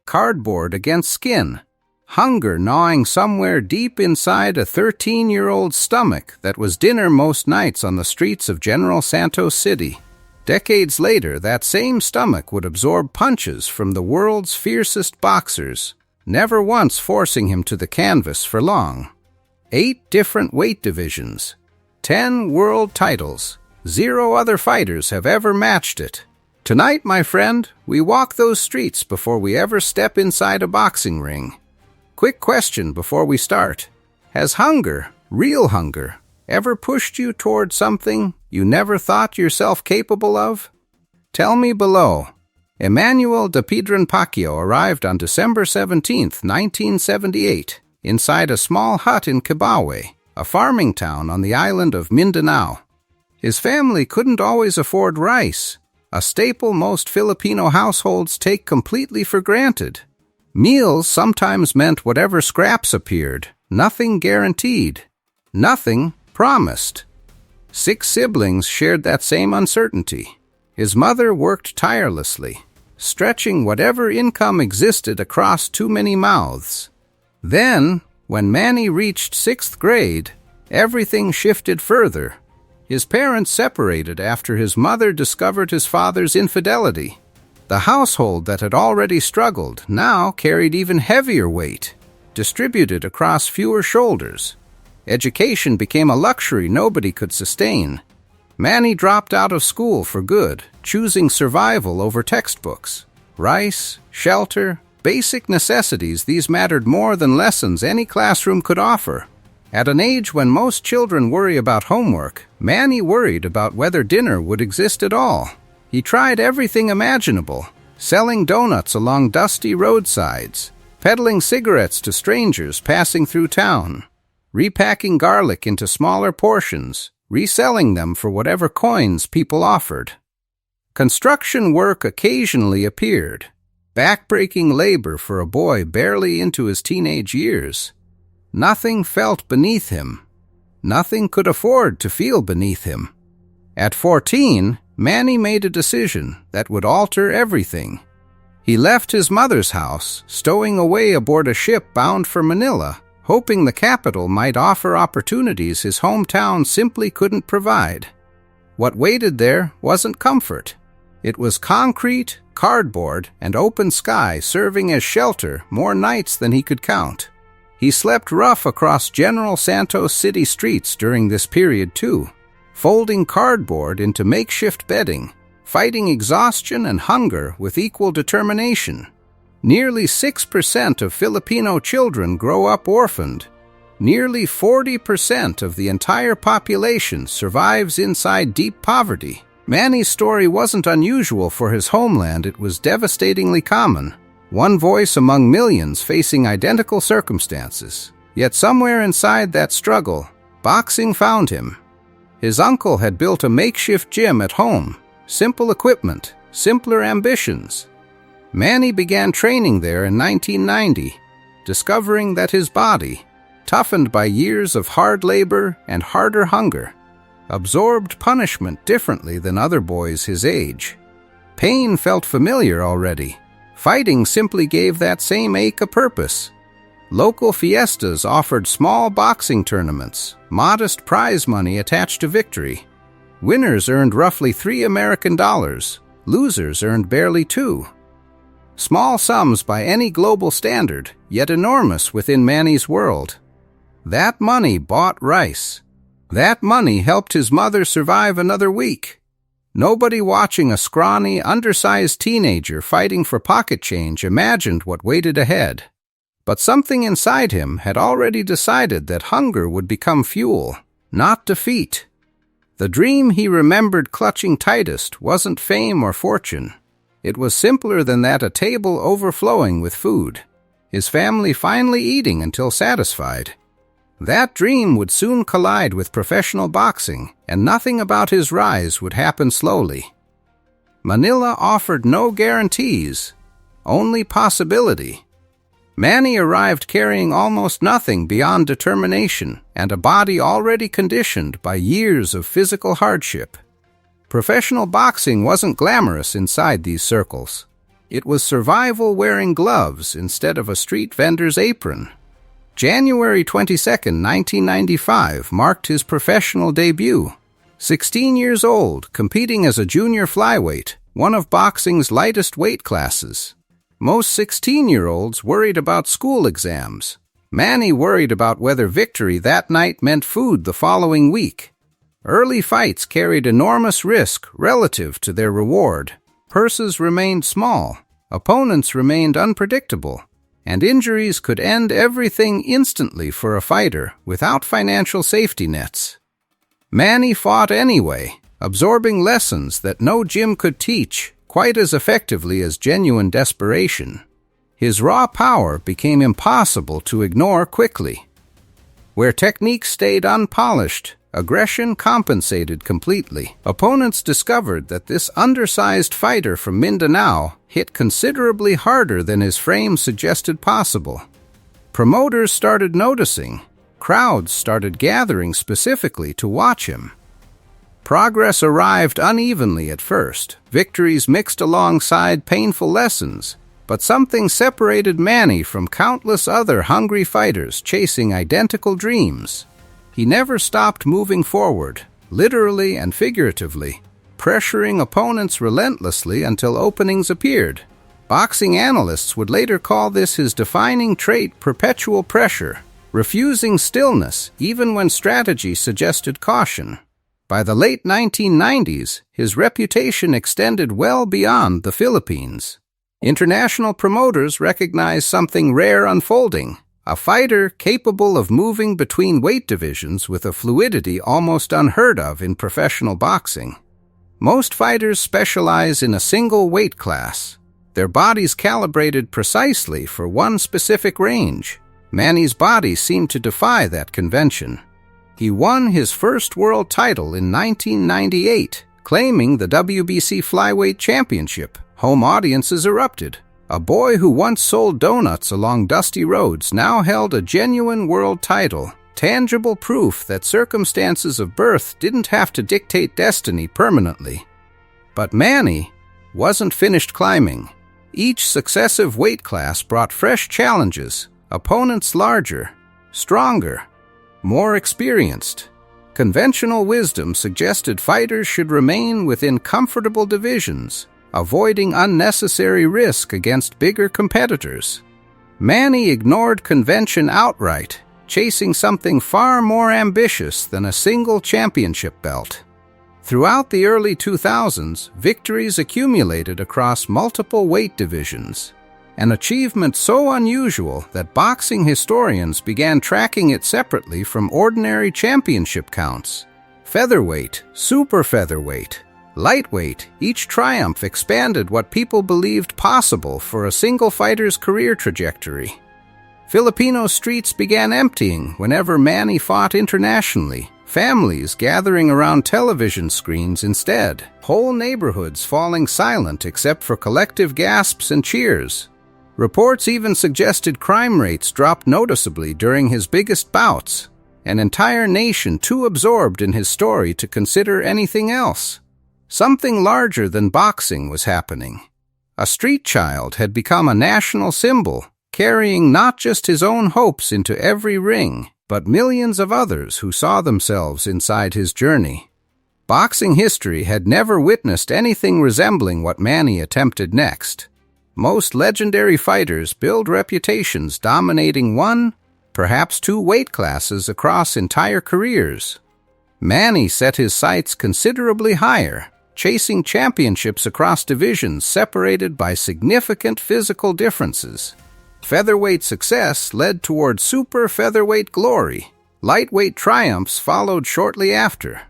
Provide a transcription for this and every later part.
cardboard against skin, hunger gnawing somewhere deep inside a 13-year-old's stomach that was dinner most nights on the streets of General Santos City. Decades later, that same stomach would absorb punches from the world's fiercest boxers, never once forcing him to the canvas for long. 8 different weight divisions, 10 world titles. 0 other fighters have ever matched it. Tonight, my friend, we walk those streets before we ever step inside a boxing ring. Quick question before we start. Has hunger, real hunger, ever pushed you toward something you never thought yourself capable of? Tell me below. Emmanuel de Pedron Pacquiao arrived on December 17, 1978, inside a small hut in Kibawe, a farming town on the island of Mindanao. His family couldn't always afford rice, a staple most Filipino households take completely for granted. Meals sometimes meant whatever scraps appeared, nothing guaranteed, nothing promised. 6 siblings shared that same uncertainty. His mother worked tirelessly, stretching whatever income existed across too many mouths. Then, when Manny reached 6th grade, everything shifted further. His parents separated after his mother discovered his father's infidelity. The household that had already struggled now carried even heavier weight, distributed across fewer shoulders. Education became a luxury nobody could sustain. Manny dropped out of school for good, choosing survival over textbooks. Rice, shelter, basic necessities, these mattered more than lessons any classroom could offer. At an age when most children worry about homework, Manny worried about whether dinner would exist at all. He tried everything imaginable, selling donuts along dusty roadsides, peddling cigarettes to strangers passing through town, repacking garlic into smaller portions, reselling them for whatever coins people offered. Construction work occasionally appeared, backbreaking labor for a boy barely into his teenage years. Nothing felt beneath him. Nothing could afford to feel beneath him. At 14, Manny made a decision that would alter everything. He left his mother's house, stowing away aboard a ship bound for Manila, hoping the capital might offer opportunities his hometown simply couldn't provide. What waited there wasn't comfort. It was concrete, cardboard, and open sky serving as shelter more nights than he could count. He slept rough across General Santos city streets during this period too, folding cardboard into makeshift bedding, fighting exhaustion and hunger with equal determination. Nearly 6% of Filipino children grow up orphaned. Nearly 40% of the entire population survives inside deep poverty. Manny's story wasn't unusual for his homeland, it was devastatingly common. One voice among millions facing identical circumstances. Yet somewhere inside that struggle, boxing found him. His uncle had built a makeshift gym at home, simple equipment, simpler ambitions. Manny began training there in 1990, discovering that his body, toughened by years of hard labor and harder hunger, absorbed punishment differently than other boys his age. Pain felt familiar already. Fighting simply gave that same ache a purpose. Local fiestas offered small boxing tournaments, modest prize money attached to victory. Winners earned roughly $3 American, losers earned barely $2. Small sums by any global standard, yet enormous within Manny's world. That money bought rice. That money helped his mother survive another week. Nobody watching a scrawny, undersized teenager fighting for pocket change imagined what waited ahead. But something inside him had already decided that hunger would become fuel, not defeat. The dream he remembered clutching tightest wasn't fame or fortune. It was simpler than that, a table overflowing with food, his family finally eating until satisfied. That dream would soon collide with professional boxing, and nothing about his rise would happen slowly. Manila offered no guarantees, only possibility. Manny arrived carrying almost nothing beyond determination and a body already conditioned by years of physical hardship. Professional boxing wasn't glamorous inside these circles. It was survival wearing gloves instead of a street vendor's apron. January 22, 1995 marked his professional debut. 16 years old, competing as a junior flyweight, one of boxing's lightest weight classes. Most 16-year-olds worried about school exams. Manny worried about whether victory that night meant food the following week. Early fights carried enormous risk relative to their reward. Purses remained small, opponents remained unpredictable, and injuries could end everything instantly for a fighter without financial safety nets. Manny fought anyway, absorbing lessons that no gym could teach quite as effectively as genuine desperation. His raw power became impossible to ignore quickly. Where technique stayed unpolished, aggression compensated completely. Opponents discovered that this undersized fighter from Mindanao hit considerably harder than his frame suggested possible. Promoters started noticing. Crowds started gathering specifically to watch him. Progress arrived unevenly at first, victories mixed alongside painful lessons, but something separated Manny from countless other hungry fighters chasing identical dreams. He never stopped moving forward, literally and figuratively, pressuring opponents relentlessly until openings appeared. Boxing analysts would later call this his defining trait: perpetual pressure, refusing stillness even when strategy suggested caution. By the late 1990s, his reputation extended well beyond the Philippines. International promoters recognized something rare unfolding: a fighter capable of moving between weight divisions with a fluidity almost unheard of in professional boxing. Most fighters specialize in a single weight class, their bodies calibrated precisely for one specific range. Manny's body seemed to defy that convention. He won his first world title in 1998, claiming the WBC Flyweight Championship. Home audiences erupted. A boy who once sold donuts along dusty roads now held a genuine world title, tangible proof that circumstances of birth didn't have to dictate destiny permanently. But Manny wasn't finished climbing. Each successive weight class brought fresh challenges, opponents larger, stronger, more experienced. Conventional wisdom suggested fighters should remain within comfortable divisions, avoiding unnecessary risk against bigger competitors. Manny ignored convention outright, chasing something far more ambitious than a single championship belt. Throughout the early 2000s, victories accumulated across multiple weight divisions, an achievement so unusual that boxing historians began tracking it separately from ordinary championship counts. Featherweight, super featherweight, lightweight, each triumph expanded what people believed possible for a single fighter's career trajectory. Filipino streets began emptying whenever Manny fought internationally, families gathering around television screens instead, whole neighborhoods falling silent except for collective gasps and cheers. Reports even suggested crime rates dropped noticeably during his biggest bouts, an entire nation too absorbed in his story to consider anything else. Something larger than boxing was happening. A street child had become a national symbol, carrying not just his own hopes into every ring, but millions of others who saw themselves inside his journey. Boxing history had never witnessed anything resembling what Manny attempted next. Most legendary fighters build reputations dominating one, perhaps two weight classes across entire careers. Manny set his sights considerably higher, chasing championships across divisions separated by significant physical differences. Featherweight success led toward super featherweight glory. Lightweight triumphs followed shortly after.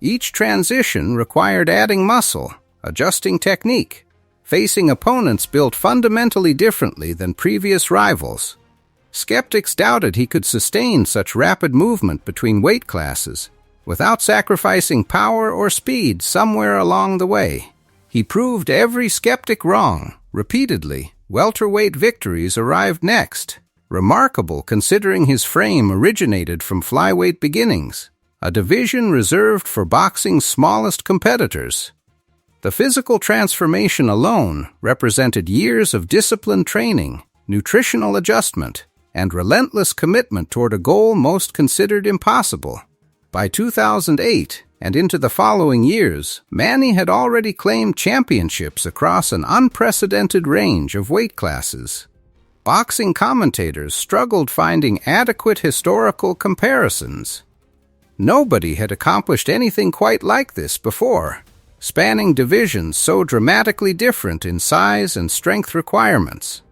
Each transition required adding muscle, adjusting technique, facing opponents built fundamentally differently than previous rivals. Skeptics doubted he could sustain such rapid movement between weight classes without sacrificing power or speed somewhere along the way. He proved every skeptic wrong. Repeatedly, welterweight victories arrived next, remarkable considering his frame originated from flyweight beginnings, a division reserved for boxing's smallest competitors. The physical transformation alone represented years of disciplined training, nutritional adjustment, and relentless commitment toward a goal most considered impossible. By 2008 and into the following years, Manny had already claimed championships across an unprecedented range of weight classes. Boxing commentators struggled finding adequate historical comparisons. Nobody had accomplished anything quite like this before, spanning divisions so dramatically different in size and strength requirements.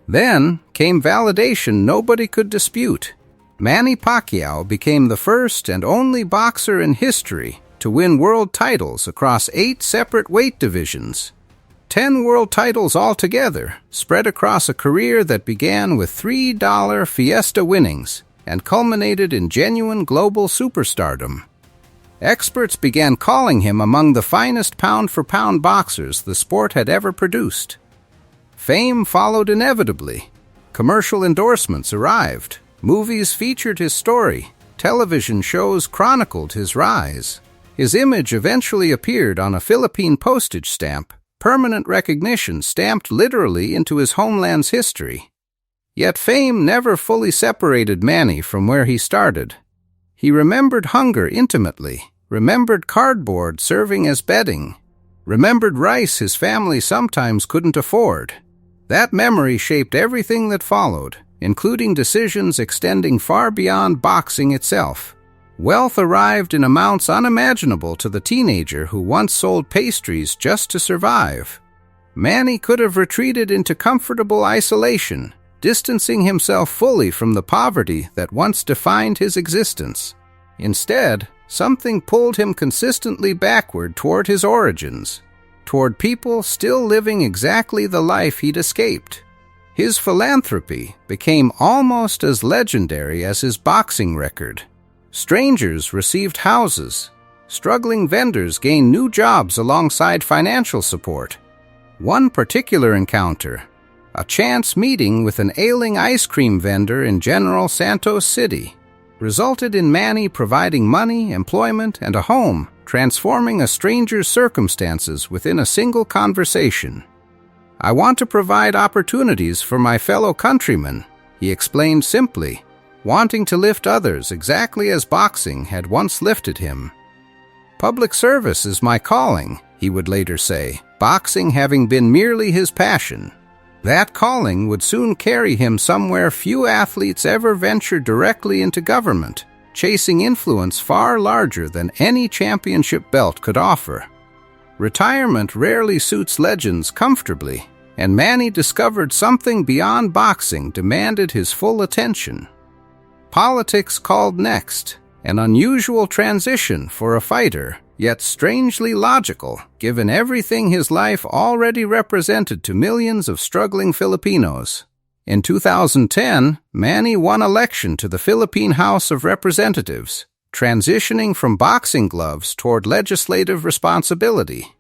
Then came validation nobody could dispute. Manny Pacquiao became the first and only boxer in history to win world titles across 8 separate weight divisions. 10 world titles altogether, spread across a career that began with $3 fiesta winnings and culminated in genuine global superstardom. Experts began calling him among the finest pound-for-pound boxers the sport had ever produced. Fame followed inevitably. Commercial endorsements arrived. Movies featured his story. Television shows chronicled his rise. His image eventually appeared on a Philippine postage stamp, permanent recognition stamped literally into his homeland's history. Yet fame never fully separated Manny from where he started. He remembered hunger intimately, remembered cardboard serving as bedding, remembered rice his family sometimes couldn't afford. That memory shaped everything that followed, including decisions extending far beyond boxing itself. Wealth arrived in amounts unimaginable to the teenager who once sold pastries just to survive. Manny could have retreated into comfortable isolation, distancing himself fully from the poverty that once defined his existence. Instead, something pulled him consistently backward toward his origins, toward people still living exactly the life he'd escaped. His philanthropy became almost as legendary as his boxing record. Strangers received houses. Struggling vendors gained new jobs alongside financial support. One particular encounter, a chance meeting with an ailing ice cream vendor in Santos City, resulted in Manny providing money, employment, and a home, transforming a stranger's circumstances within a single conversation. "I want to provide opportunities for my fellow countrymen," he explained simply, wanting to lift others exactly as boxing had once lifted him. "Public service is my calling," he would later say, boxing having been merely his passion. That calling would soon carry him somewhere few athletes ever ventured directly into government, chasing influence far larger than any championship belt could offer. Retirement rarely suits legends comfortably, and Manny discovered something beyond boxing demanded his full attention. Politics called next, an unusual transition for a fighter, yet strangely logical, given everything his life already represented to millions of struggling Filipinos. In 2010, Manny won election to the Philippine House of Representatives, transitioning from boxing gloves toward legislative responsibility.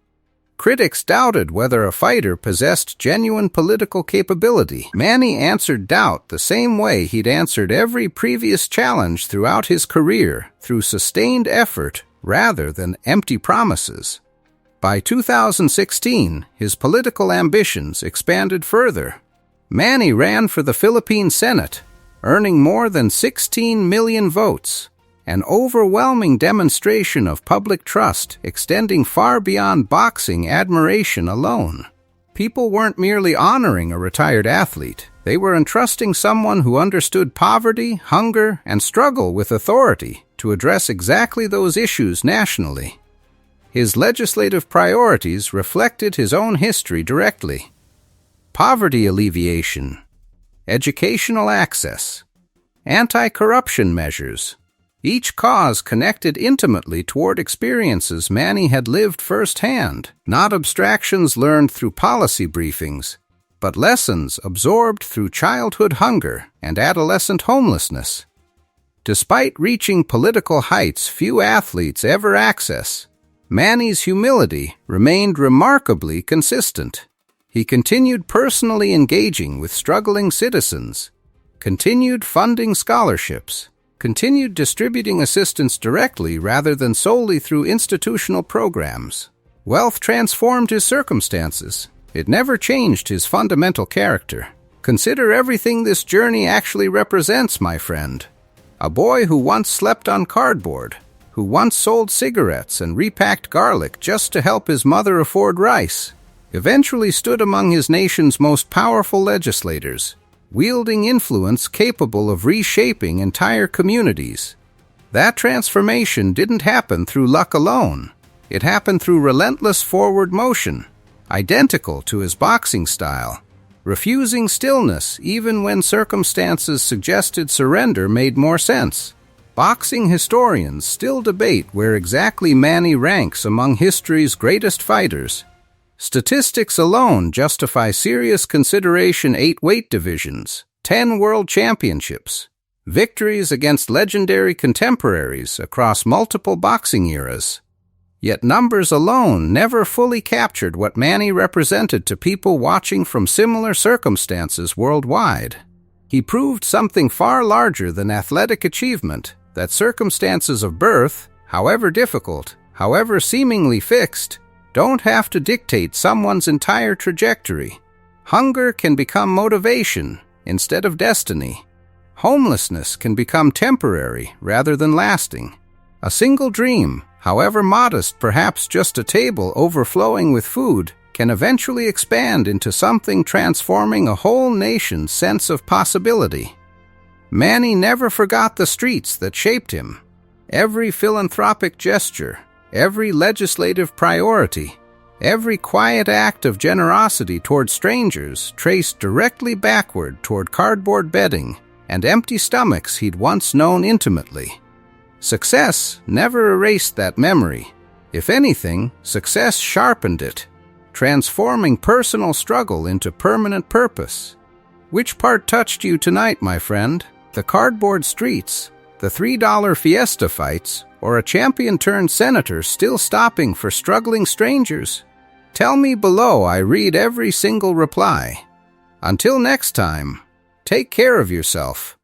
Critics doubted whether a fighter possessed genuine political capability. Manny answered doubt the same way he'd answered every previous challenge throughout his career, through sustained effort rather than empty promises. By 2016, his political ambitions expanded further. Manny ran for the Philippine Senate, earning more than 16 million votes, an overwhelming demonstration of public trust extending far beyond boxing admiration alone. People weren't merely honoring a retired athlete. They were entrusting someone who understood poverty, hunger, and struggle with authority to address exactly those issues nationally. His legislative priorities reflected his own history directly. Poverty alleviation, educational access, anti-corruption measures. Each cause connected intimately toward experiences Manny had lived firsthand, not abstractions learned through policy briefings, but lessons absorbed through childhood hunger and adolescent homelessness. Despite reaching political heights few athletes ever access, Manny's humility remained remarkably consistent. He continued personally engaging with struggling citizens, continued funding scholarships, continued distributing assistance directly rather than solely through institutional programs. Wealth transformed his circumstances. It never changed his fundamental character. Consider everything this journey actually represents, my friend. A boy who once slept on cardboard, who once sold cigarettes and repacked garlic just to help his mother afford rice, eventually stood among his nation's most powerful legislators, wielding influence capable of reshaping entire communities. That transformation didn't happen through luck alone. It happened through relentless forward motion, identical to his boxing style. Refusing stillness even when circumstances suggested surrender made more sense. Boxing historians still debate where exactly Manny ranks among history's greatest fighters. Statistics alone justify serious consideration: 8 weight divisions, 10 world championships, victories against legendary contemporaries across multiple boxing eras. Yet numbers alone never fully captured what Manny represented to people watching from similar circumstances worldwide. He proved something far larger than athletic achievement, that circumstances of birth, however difficult, however seemingly fixed, don't have to dictate someone's entire trajectory. Hunger can become motivation instead of destiny. Homelessness can become temporary rather than lasting. A single dream, however modest, perhaps just a table overflowing with food, can eventually expand into something transforming a whole nation's sense of possibility. Manny never forgot the streets that shaped him. Every philanthropic gesture, every legislative priority, every quiet act of generosity toward strangers traced directly backward toward cardboard bedding and empty stomachs he'd once known intimately. Success never erased that memory. If anything, success sharpened it, transforming personal struggle into permanent purpose. Which part touched you tonight, my friend? The cardboard streets, the $3 fiesta fights, or a champion-turned-senator still stopping for struggling strangers? Tell me below. I read every single reply. Until next time, take care of yourself.